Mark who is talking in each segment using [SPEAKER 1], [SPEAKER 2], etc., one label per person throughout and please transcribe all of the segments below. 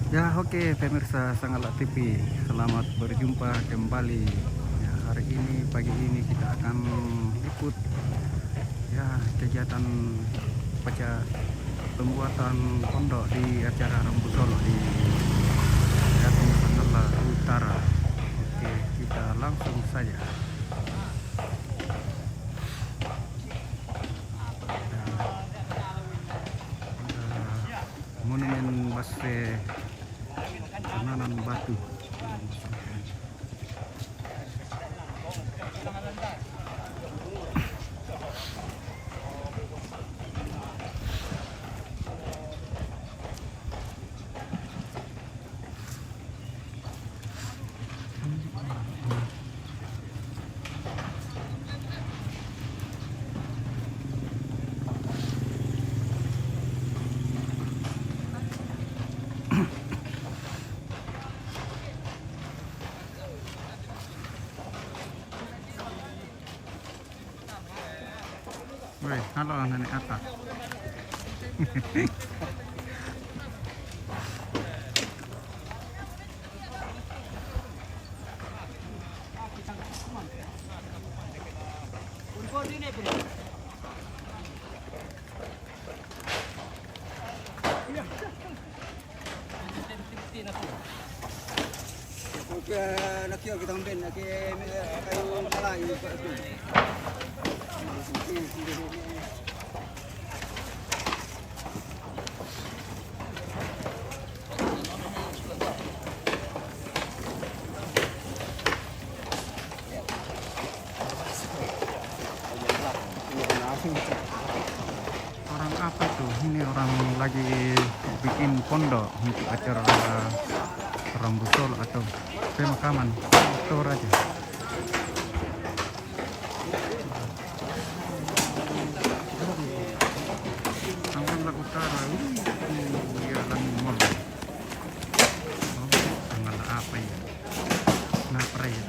[SPEAKER 1] Ya, oke, pemirsa Sangalat TV, selamat berjumpa kembali. Ya, hari ini pagi ini kita akan ikut ya kegiatan pembuatan pondok di acara Rambu Solo di Jatim Sangalat Utara. Oke, kita langsung saja. Monumen Basre Tenanan Batu. Woi, halo nenek atas.
[SPEAKER 2] Nakio kita ambil nak kayu malai itu.
[SPEAKER 1] Orang apa itu? Ini orang lagi bikin pondok untuk acara Rambu Solo atau pemakaman Toraja. Sangalat Utara, ya Langmol. Oh, Sangalat apa ya? Napra ya.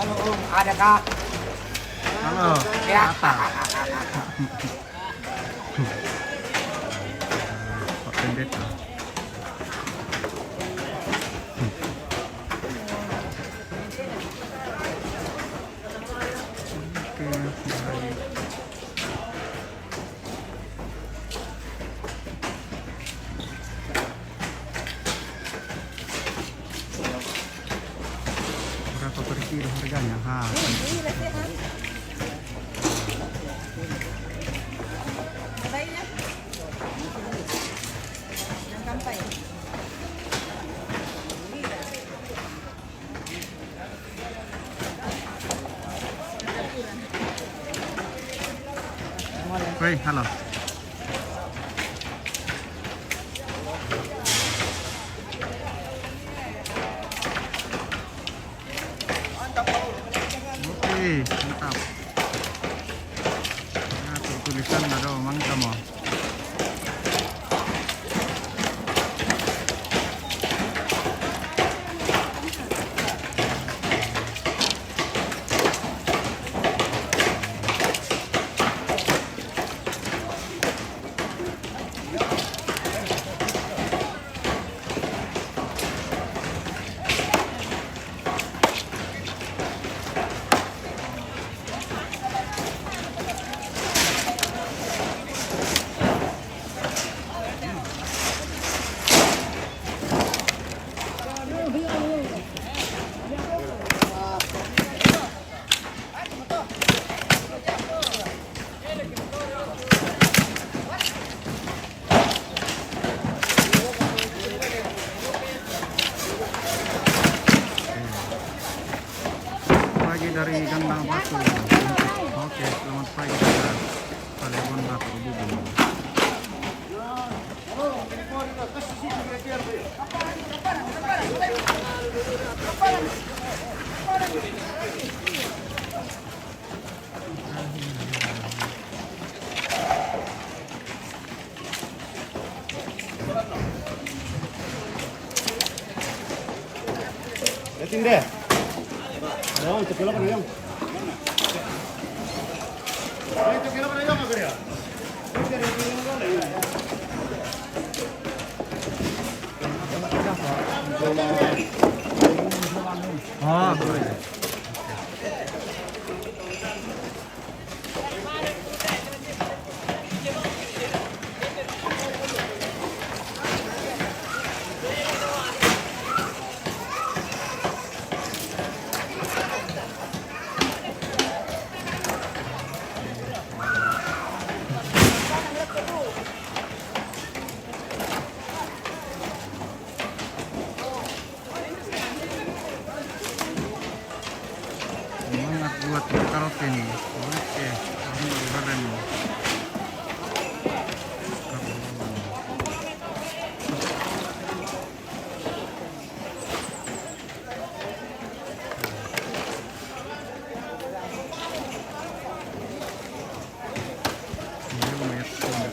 [SPEAKER 2] Halo Om, ada kak?
[SPEAKER 1] Halo,
[SPEAKER 2] Ya.
[SPEAKER 1] apa? Pak Pendeta. Oke, baik. Berapa per kilo harganya? Woi, halo. Oke, mantap. Nah, tulisan ada mangga mau. dari Gandang Batu. Oke, selamat pagi kita Palembang atau Ubud.
[SPEAKER 2] Dating deh. Ayo, cepet lah kan,
[SPEAKER 1] Oh, boleh. Semangat buat karaoke nih. Oke, ini keren. Ini lumayan semua.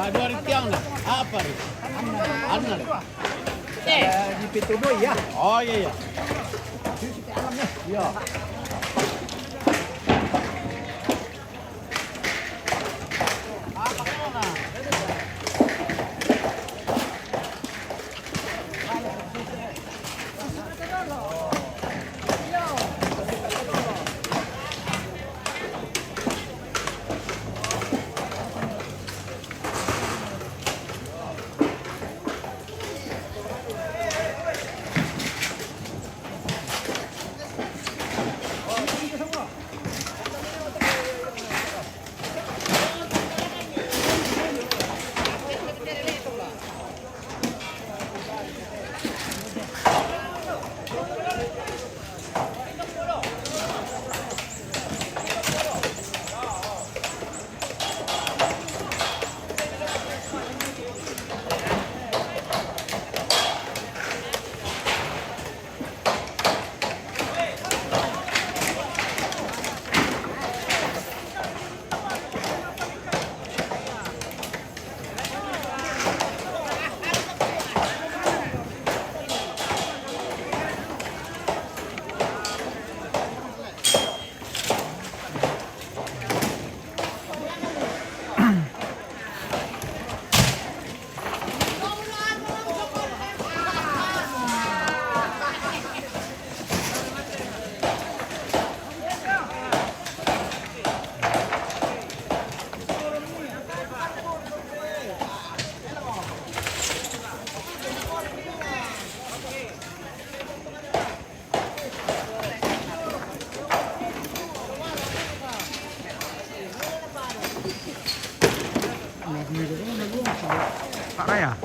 [SPEAKER 2] Dua tiang lah. Apa nih? Anna. Di pintu boy ya. Oh iya iya. Iya.
[SPEAKER 1] Pak Raya.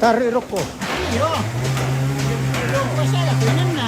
[SPEAKER 2] Taruh rokok. Iya. Masalah kunan na.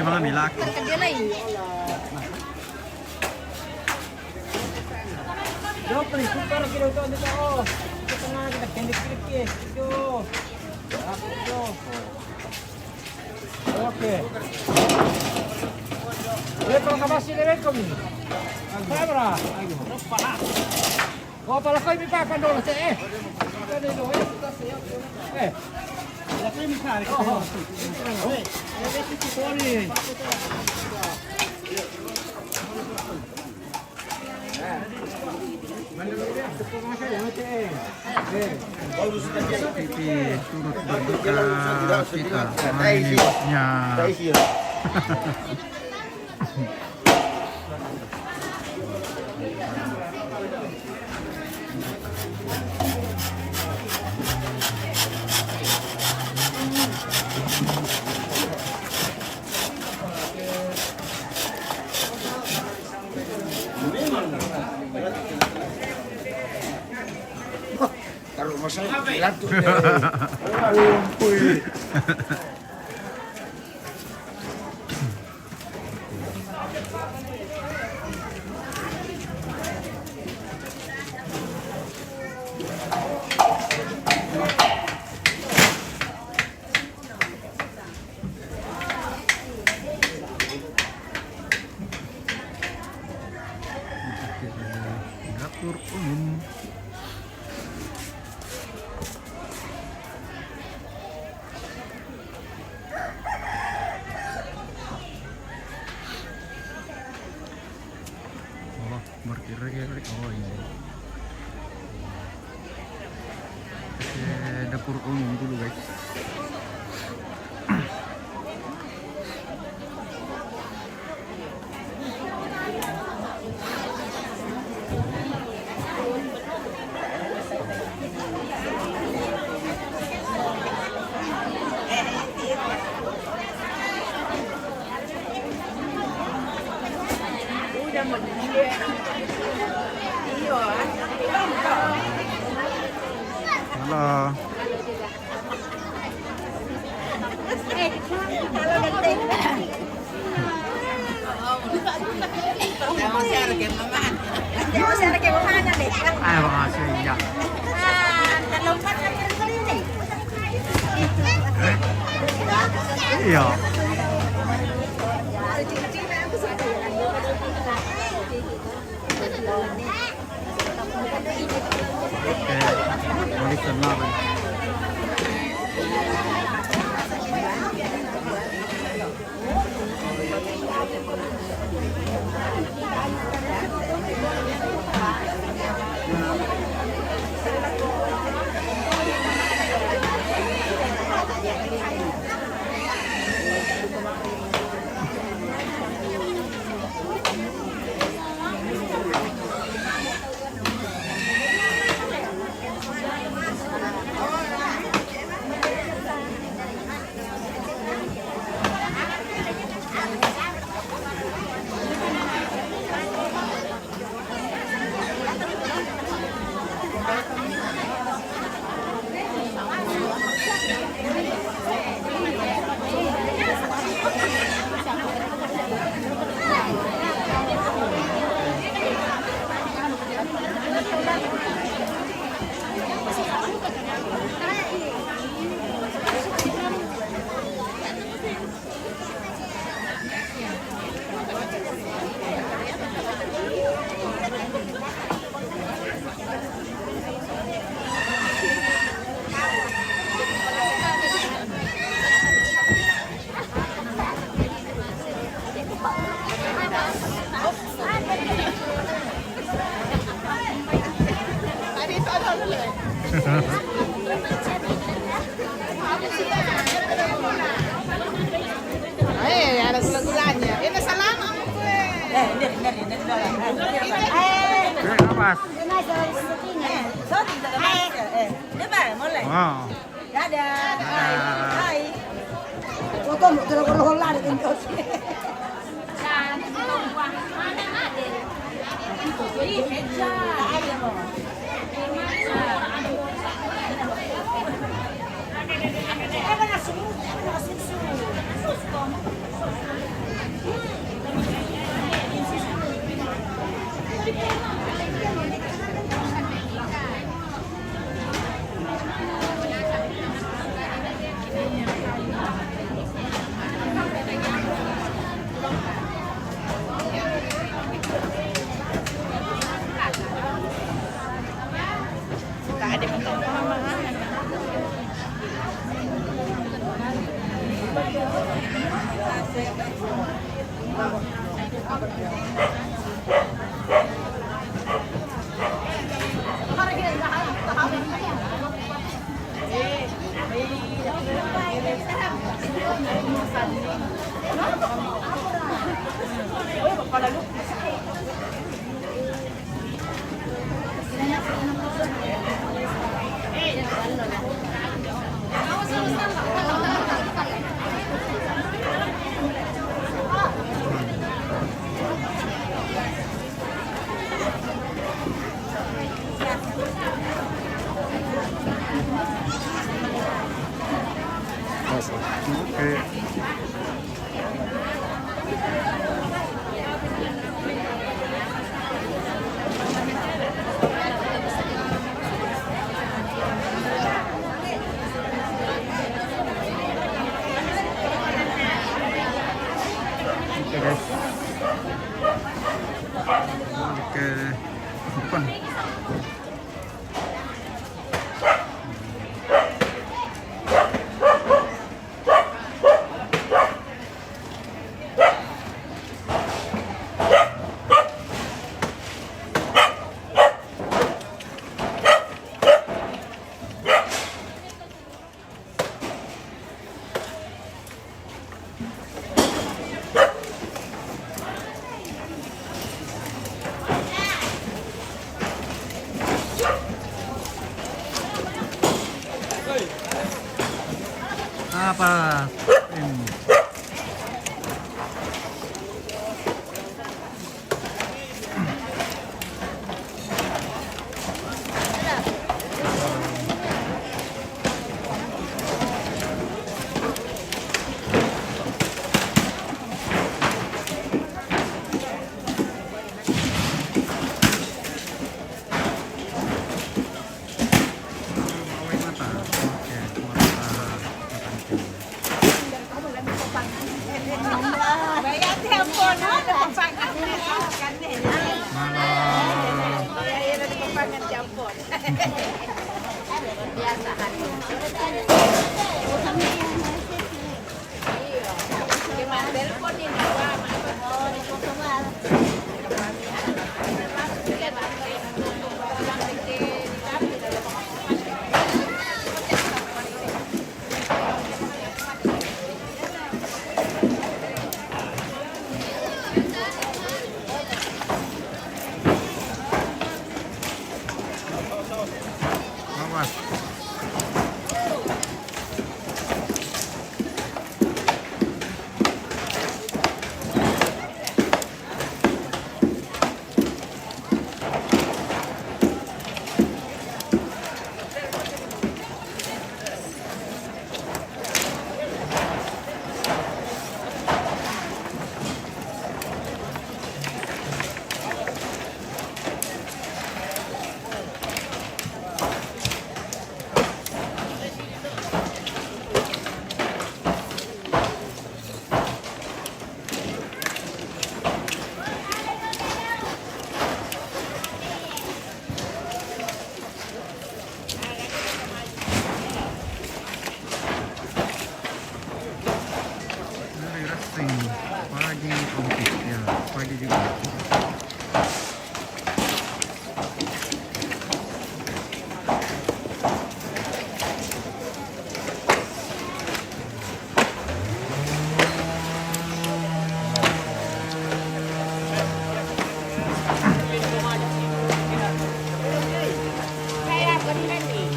[SPEAKER 1] malah milaki.
[SPEAKER 3] Kerja lain.
[SPEAKER 2] Dokter, tukar kita untuk dito. Oh, kita na kita kendek kiri. Yo. Yo. Oke. Lepas kabasi level kami. Kamera. Pala. Oh, pala kau ini pakai dulu sih. Kita dulu eh. Lagi misalnya. Oh. Sorry.
[SPEAKER 1] TV turut berduka cita mengenainya.
[SPEAKER 2] Taruh masalah pilatus.
[SPEAKER 1] Dapur umum. Oh, berkira-kira oh ini. Oke, dapur umum dulu guys. Halo. Ayo makasih ya. Iya. Oke, balik kenal.
[SPEAKER 3] Ada gula-gulanya. Ini salam sama gue.
[SPEAKER 1] Awas. Wow.
[SPEAKER 3] Dadah.
[SPEAKER 1] Hai.
[SPEAKER 3] Foto mau terus di kos.
[SPEAKER 1] Oke. Oke guys. Oke, depan. Apa ini? Bawai mata. Oke, mata.
[SPEAKER 3] Bayar telepon, ada pesangan kan deh.
[SPEAKER 1] Malah.
[SPEAKER 3] Bayar ada pesangan telepon. Biasa kan. Gimana telepon ini?
[SPEAKER 1] Awas. Dari racing pagi komplit ya, pagi juga.
[SPEAKER 3] Kayak apa nih?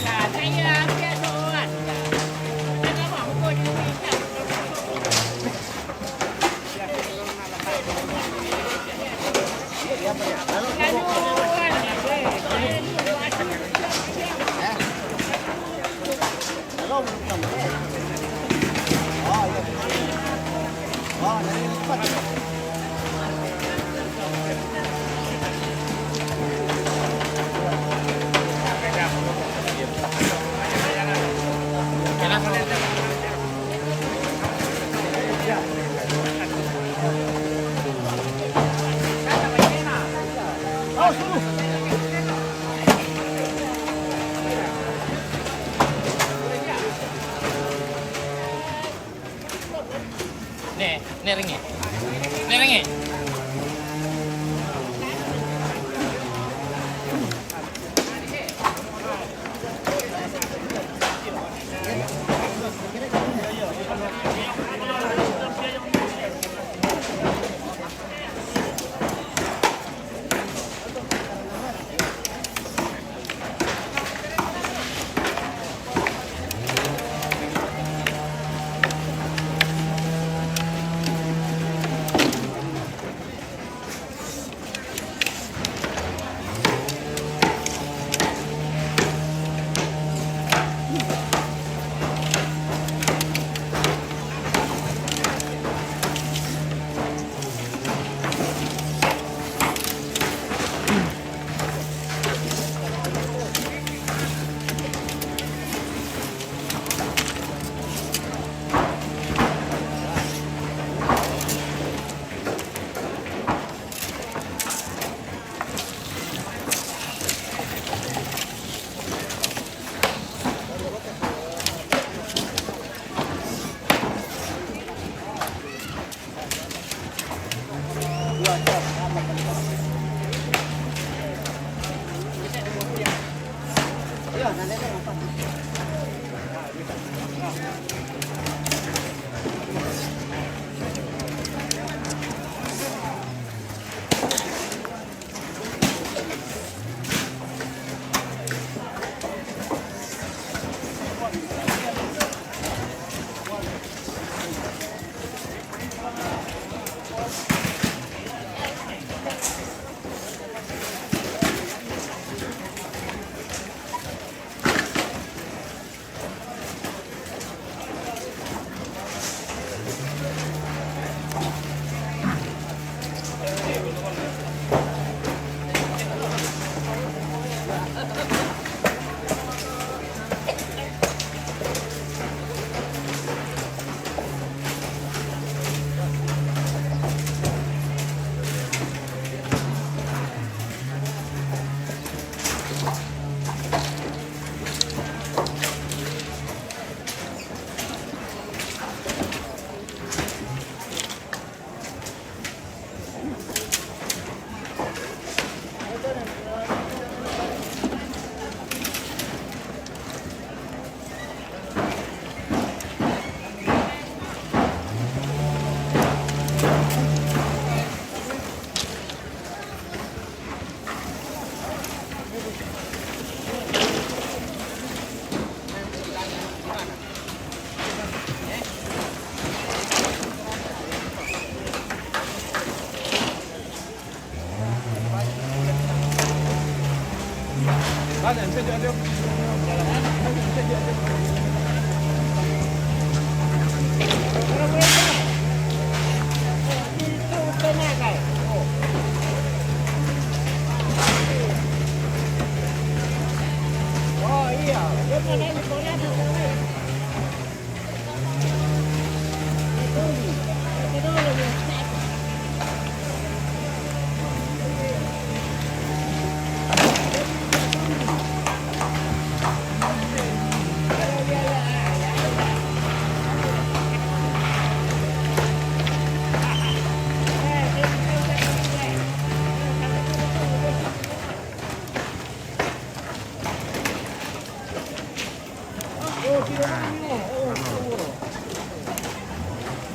[SPEAKER 3] Nah, saya doang. Ada mau di sini.
[SPEAKER 2] Neringi. Neringi.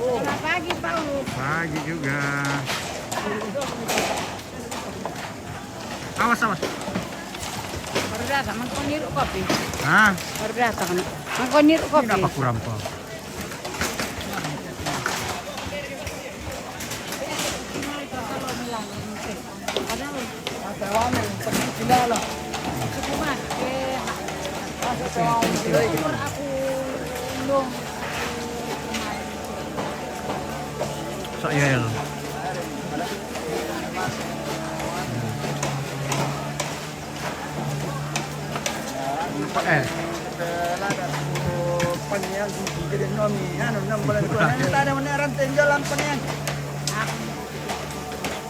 [SPEAKER 3] Selamat pagi, Paulus.
[SPEAKER 1] Pagi juga. Awas, awas.
[SPEAKER 3] Baru datang, mangkon niru kopi.
[SPEAKER 1] Hah?
[SPEAKER 3] Baru datang, mangkon niru kopi.
[SPEAKER 1] Kenapa kurang kok? Soel.
[SPEAKER 2] Panian jadi nomi anu 6 bulan tua. Nanti ada meneran tenjolan panian.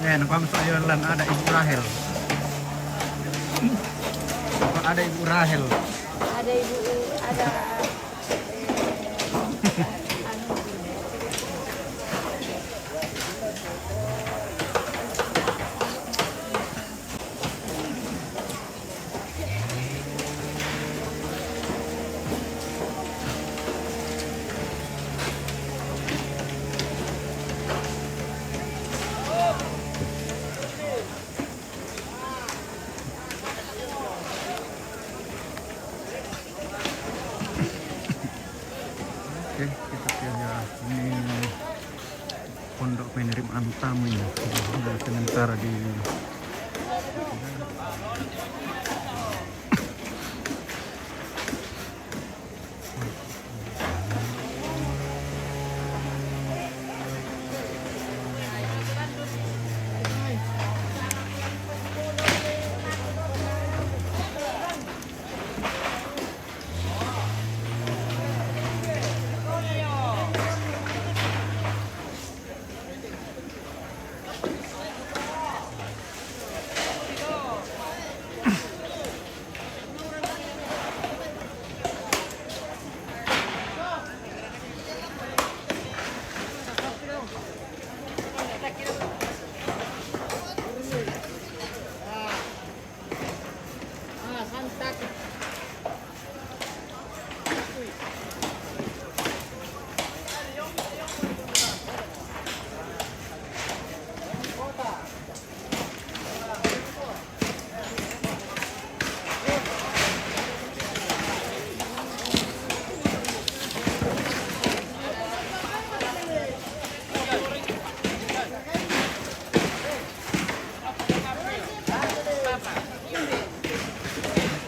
[SPEAKER 1] Ya, nukang soelan ada Ibu Rahel. Ada Ibu Rahel.
[SPEAKER 3] Ada ibu, ada
[SPEAKER 1] kami sementara di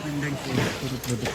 [SPEAKER 1] Mending sih turut duduk.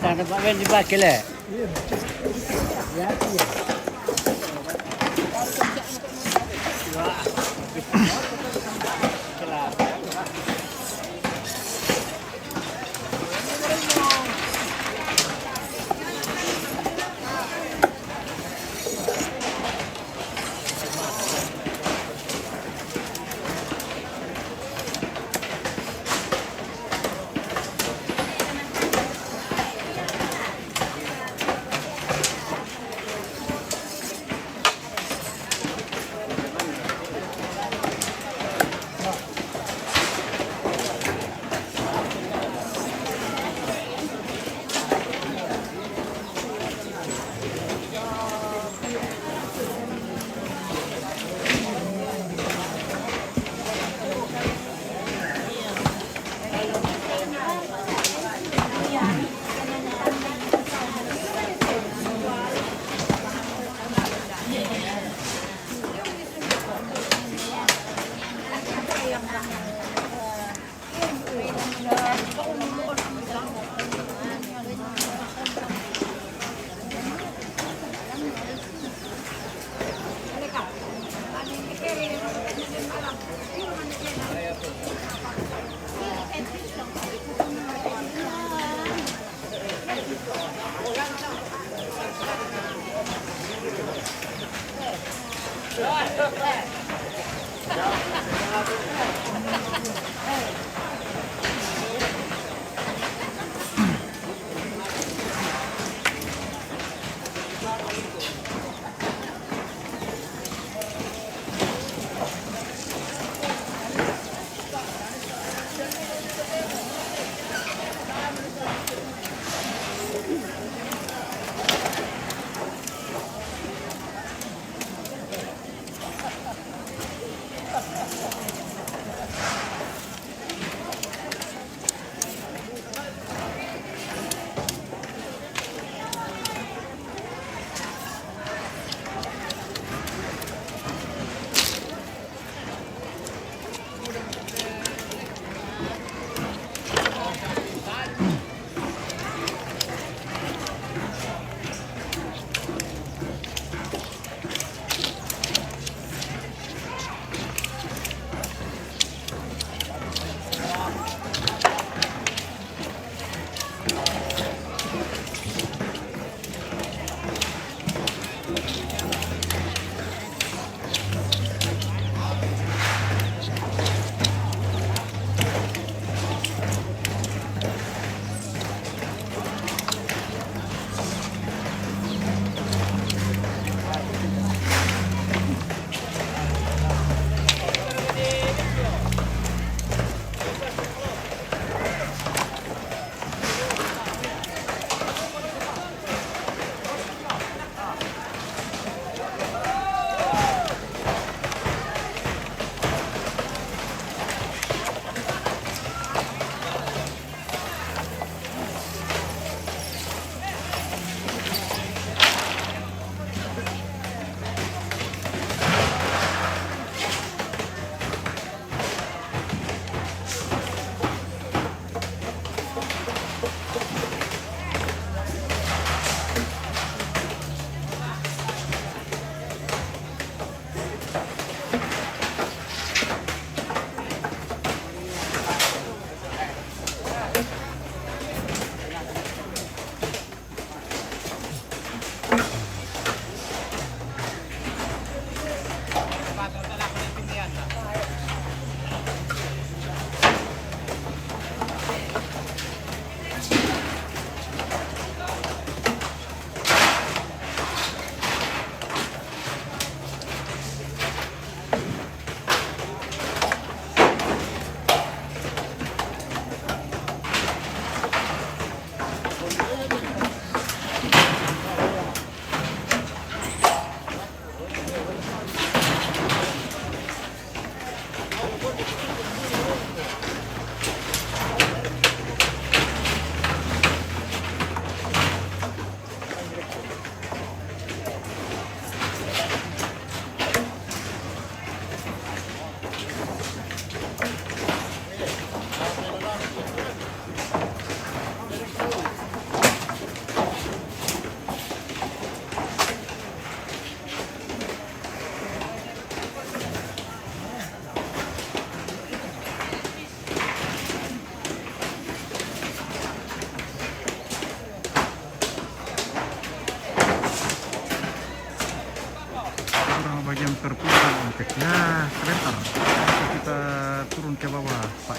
[SPEAKER 2] Sana ba di ba kile?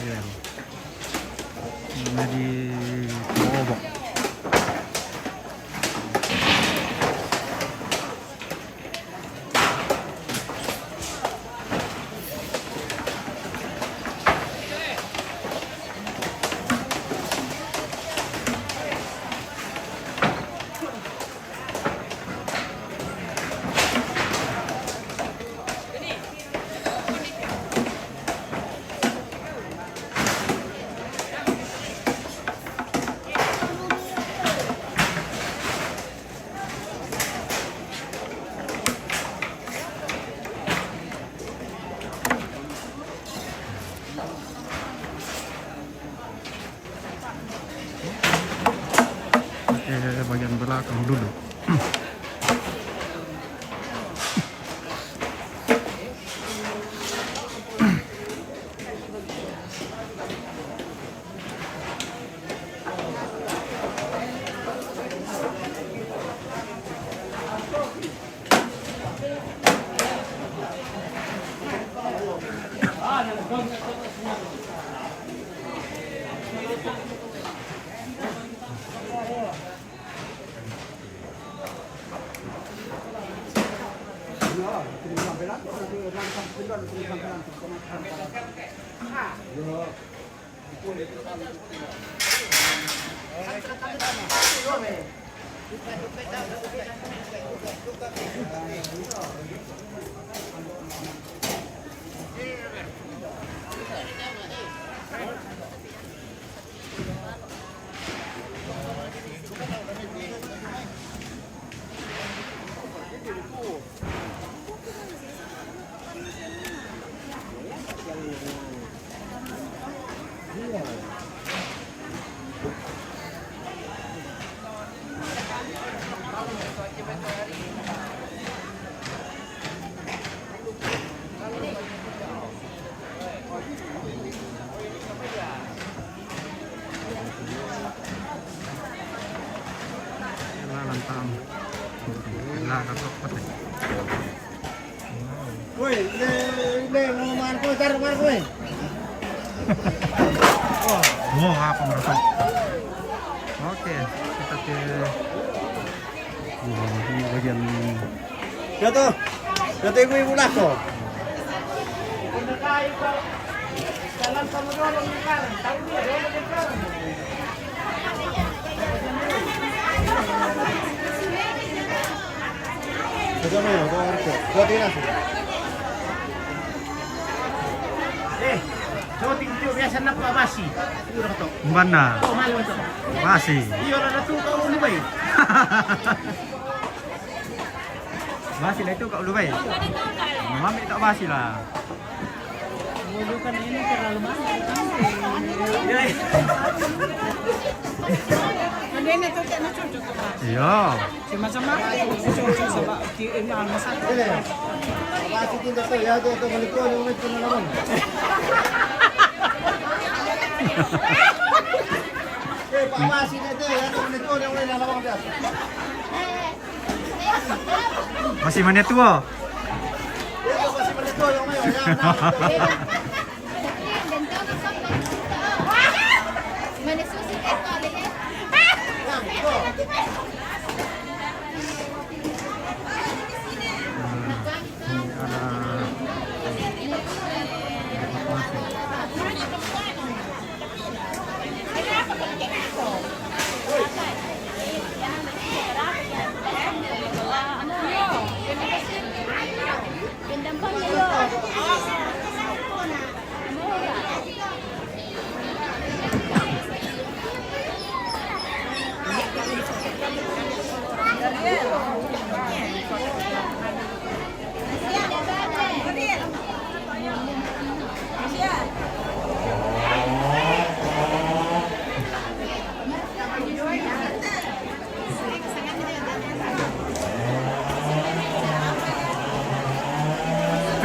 [SPEAKER 1] Axel. Ini di Bobok. Bagian belakang dulu. Lantang. Lah kakak pete.
[SPEAKER 2] Woi, ini ngomongan kowe karo karo kowe.
[SPEAKER 1] Oh, apa merosot? Oke, kita ke ini bagian
[SPEAKER 2] Jatuh. Jatuh ibu lah kok. Jalan sama dorong sekarang. Tahu dia dorong sekarang. Bagaimana? Kau harus buat ini langsung. Jauh tinggi biasa nak basi. Udah ketok.
[SPEAKER 1] mana?
[SPEAKER 2] Oh malu itu.
[SPEAKER 1] Masih.
[SPEAKER 2] Iya orang tu kau ni baik.
[SPEAKER 1] Masih lah itu kau lu baik. Mami tak masih lah.
[SPEAKER 3] Bukan ini terlalu mahal. Ini tuh kena cocok Pak.
[SPEAKER 1] Iya.
[SPEAKER 3] Sama-sama cocok sama ini masak.
[SPEAKER 2] Basi tinda tu ya tu tu balik kau ni tu namun. Pak basi ni tu ya tu balik kau ni namun dia.
[SPEAKER 1] Masih mana tua?
[SPEAKER 2] Itu basi balik kau yang mana ya.
[SPEAKER 4] Mana susi itu ada ya?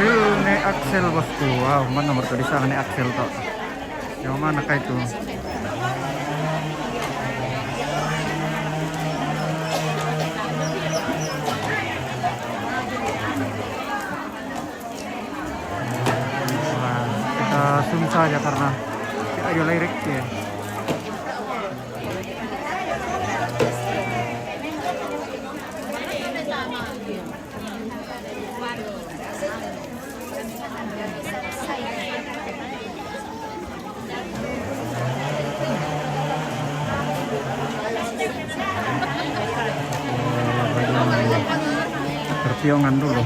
[SPEAKER 1] Ini Axel bosku. Wow, mana nomor tulisan ini Axel toh? Yang mana kah itu? Nah, kita zoom saja karena dia lirik ya. Perpiungan dulu.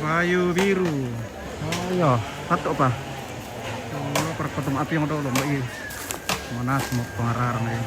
[SPEAKER 1] Kayu biru. Oh iya, satu apa? Oh, perketum api yang dulu mbak ini. Mana semua pengarang nih.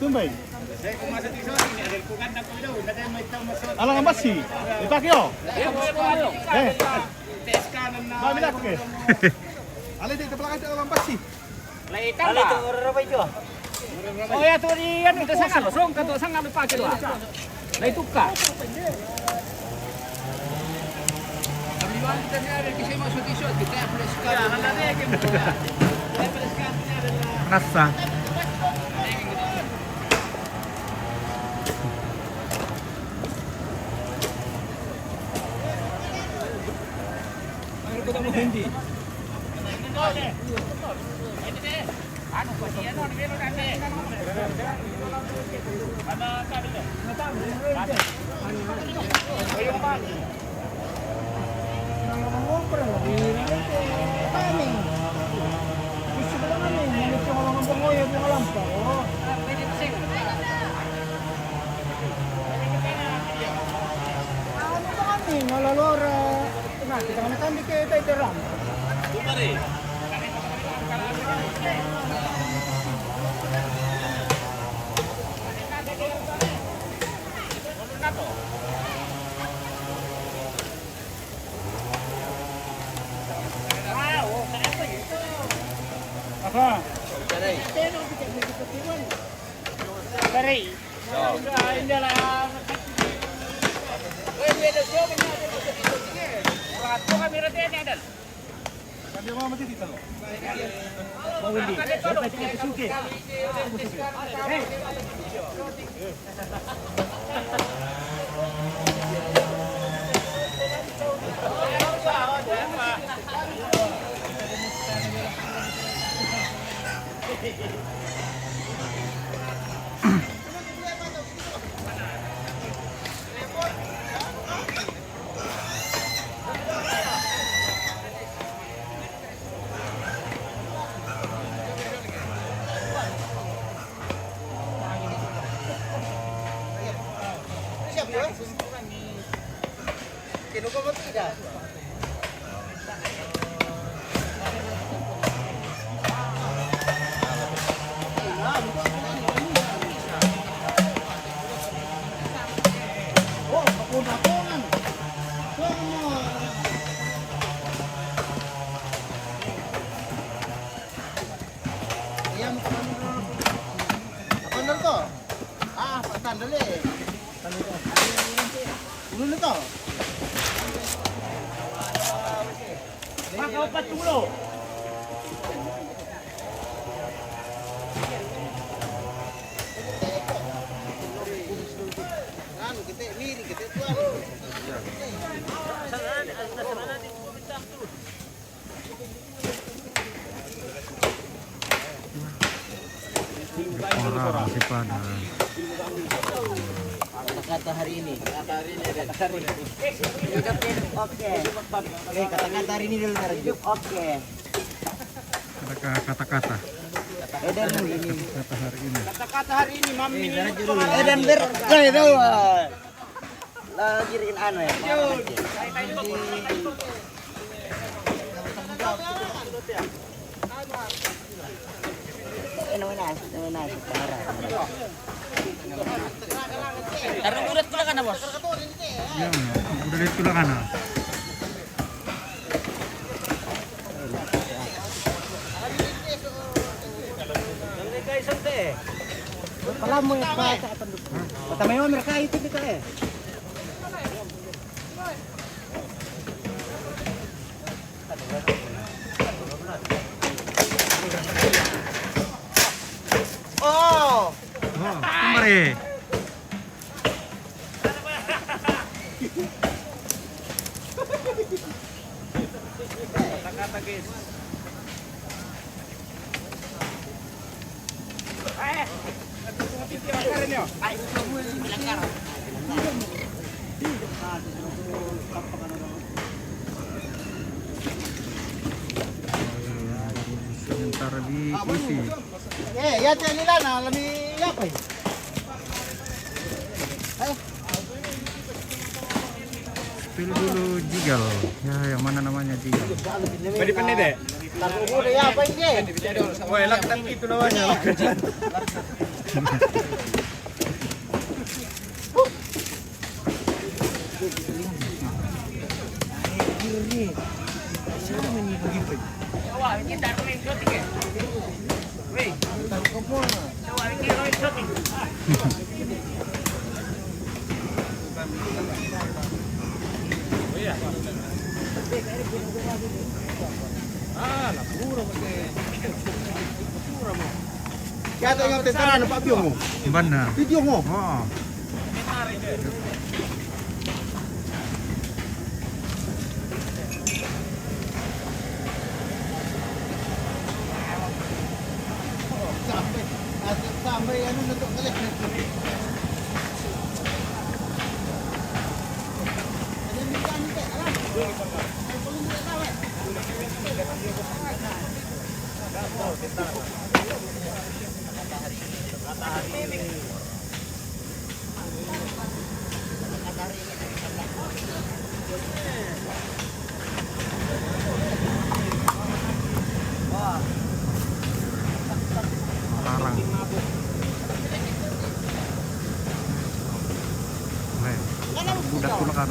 [SPEAKER 4] Tumbay. Alang ang basi. Ipaki o. Ba bilang ke. Ale di belakang ada alang basi.
[SPEAKER 2] Laitan ba? Oh ya tuh di ano ito sangal, song kato sangal ipaki doa. Laitukka.
[SPEAKER 1] Rasa.
[SPEAKER 4] Apa?
[SPEAKER 2] Dari.
[SPEAKER 4] Kami mau mati dito.
[SPEAKER 2] Mau hindi. Suki. Hey. Maka 40.
[SPEAKER 1] ada.
[SPEAKER 3] Kata-kata hari ini. Kata hari ini. Oke. Oke, kata-kata hari ini dulu Narjo. Oke.
[SPEAKER 1] Kata-kata.
[SPEAKER 3] Edan dulu ini.
[SPEAKER 1] Kata hari ini.
[SPEAKER 2] Kata-kata hari ini mami.
[SPEAKER 3] Edan ber. Itu. Lagi rikin anu ya. Mana? Karena udah pula kan bos.
[SPEAKER 1] Ya, udah itu lah kana.
[SPEAKER 3] Pala mo yung bata at ang dugo. Patamay mo, mereka itu kita eh. Oh!
[SPEAKER 1] Kembali.
[SPEAKER 2] Kata-kata guys.
[SPEAKER 1] Sebentar diisi.
[SPEAKER 3] Ya nila na, lami apa ya?
[SPEAKER 1] Spill dulu jigal. Ya, yang mana namanya jigal?
[SPEAKER 4] Pwede pa nide.
[SPEAKER 3] Taruh mo na apa ini?
[SPEAKER 4] Wah, laktan itu namanya. Kaya ito yung tentara na pa-video mo.
[SPEAKER 1] Mana?
[SPEAKER 4] Video mo.
[SPEAKER 1] Oh.
[SPEAKER 4] Sampai ano na ito.
[SPEAKER 1] Larang. Budak pula kan.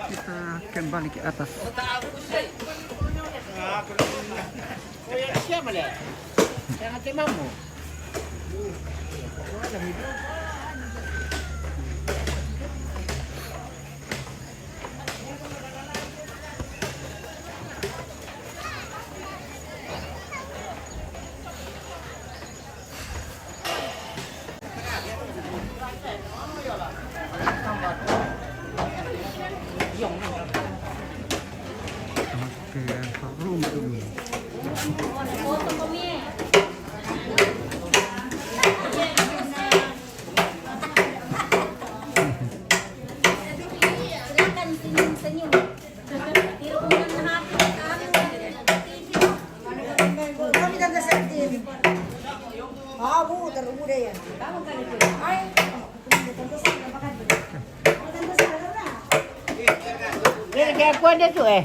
[SPEAKER 1] Kita kembali ke atas.
[SPEAKER 3] Siapa lihat? Jangan kemamu.
[SPEAKER 1] Oke, room dulu.
[SPEAKER 3] Kaya kuha na to eh.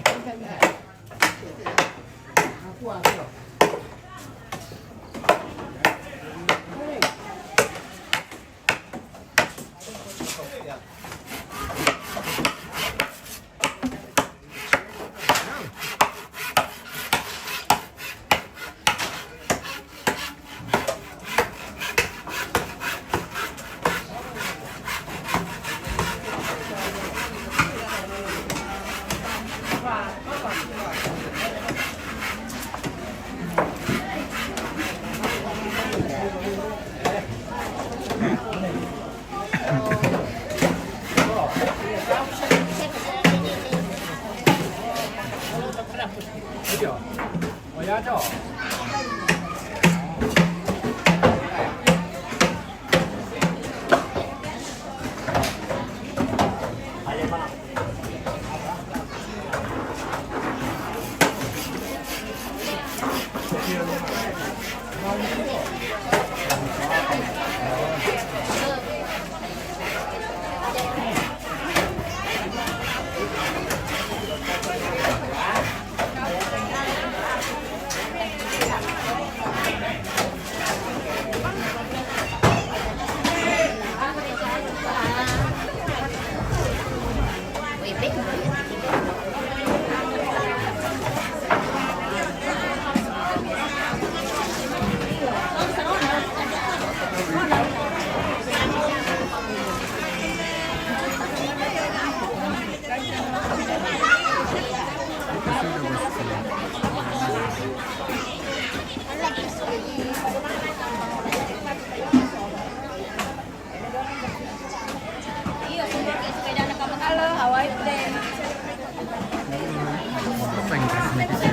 [SPEAKER 1] Bahasa Inggris nih sih.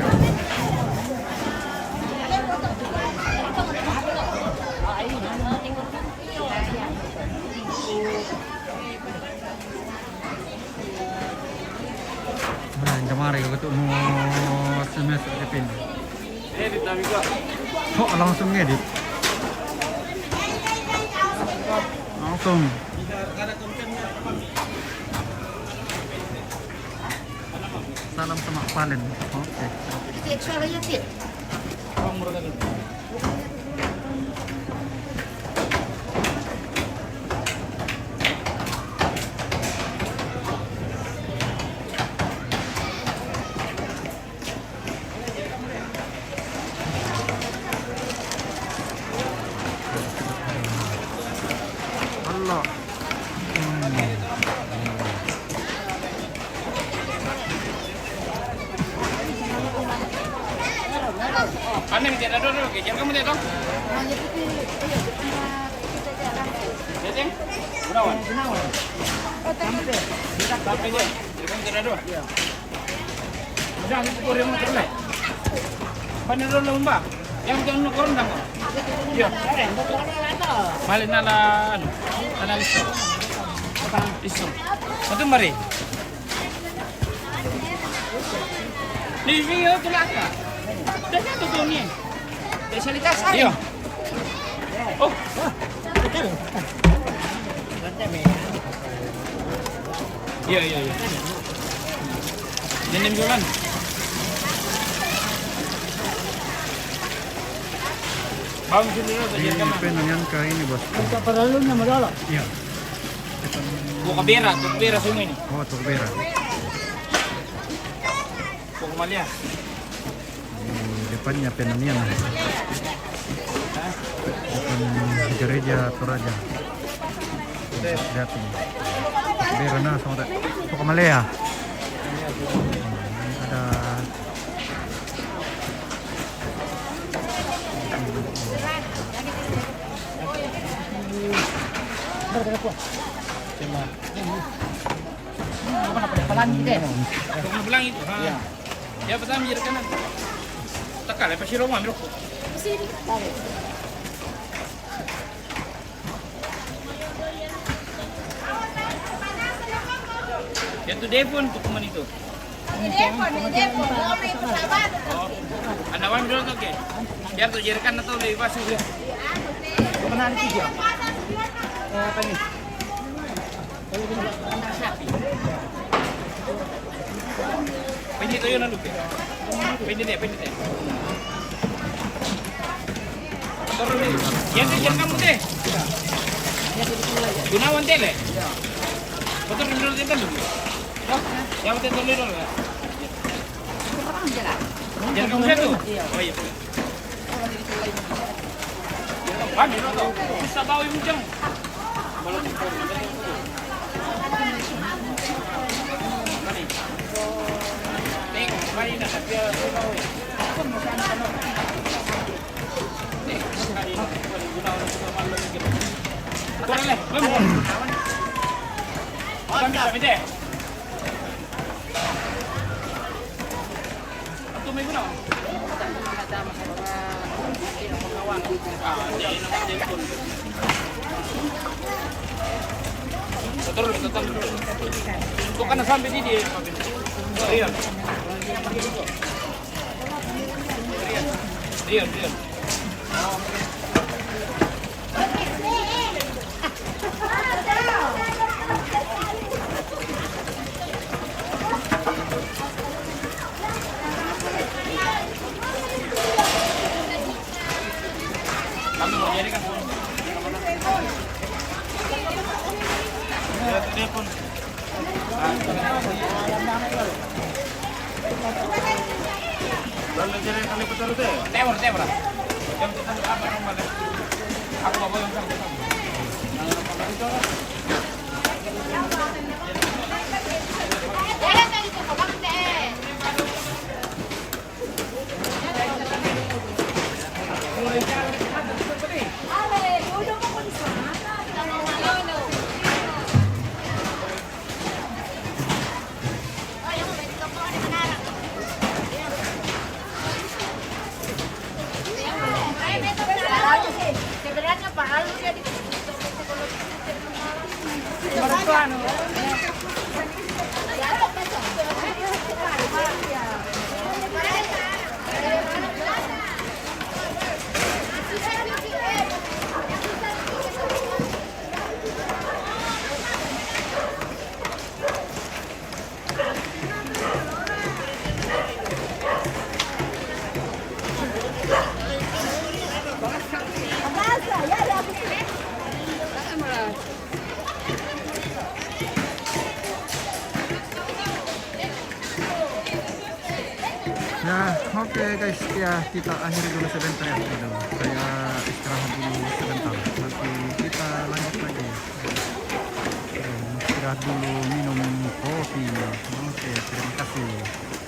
[SPEAKER 1] Nah, kemarin aku ketemu semester Kevin.
[SPEAKER 2] Edit nabi gua.
[SPEAKER 1] Kok langsung ngedit? Langsung. Salam sama Palen. Oke.
[SPEAKER 5] Cek suaranya sih.
[SPEAKER 1] Allah.
[SPEAKER 2] Ano ni tiada dulu, kejar kamu tiada. Jadi, Gunawan. Sampai dia. Jadi kamu tiada dulu. Udah, ini pukul yang macam ni. Mana dulu mbak? Yang jangan nak korang dah. Iya. Malin ala, analis. Isu. Satu mari. Ni video tu lah. Dah satu tu ni. Spesialitas saya. Oh. Iya, iya, iya. Jenim jualan. Bang sini dulu
[SPEAKER 1] Ini
[SPEAKER 2] tajikan.
[SPEAKER 1] penanyangka ini bos.
[SPEAKER 3] Kapalalunya madala.
[SPEAKER 1] Iya.
[SPEAKER 2] Buka bera semua ini.
[SPEAKER 1] Oh, tuh bera.
[SPEAKER 2] Buka malia.
[SPEAKER 1] Di depannya penanian. Depan gereja Toraja. Lihat ini. Bera na sama tak. Tuh Malaya. Ada
[SPEAKER 3] Palan deh.
[SPEAKER 2] Buka belang itu. Ha. Ya pertama jadi kanan. Takal lepas si Roma bro. Ya tu Devon tu kuman itu.
[SPEAKER 5] Telepon, mau main pesawat.
[SPEAKER 2] Oh. Anawan dulu tu ke. Biar tu jadi kanan tu lebih pas.
[SPEAKER 3] Mana ada 3? Apa nih?
[SPEAKER 2] Pwede ito yun, ano? Pwede deh. Turun deh. Yan kamu deh. Gunawan deh, le. Betul dulu deh kan. Oh, yang penting dulu. Jangan kamu situ. Oh iya. Kami itu bisa bawa yang jeng. Tengok, mari nak dia bawa. Boleh, boleh. Kami deh. Atau minggu nak? Betul. Itu kan sampai di dia. Rian. Kami mau jadi kan? Telepon. Lalu jadi kali betul deh. Temor. Yang kita apa nomor? Aku bawa yang sana.
[SPEAKER 5] Sebenarnya Pak Alu jadi
[SPEAKER 1] Ya, oke guys, ya kita akhiri dulu sebentar ya. Saya istirahat dulu sebentar. Nanti kita lanjut lagi. Istirahat dulu, minum kopi. Oke, terima kasih.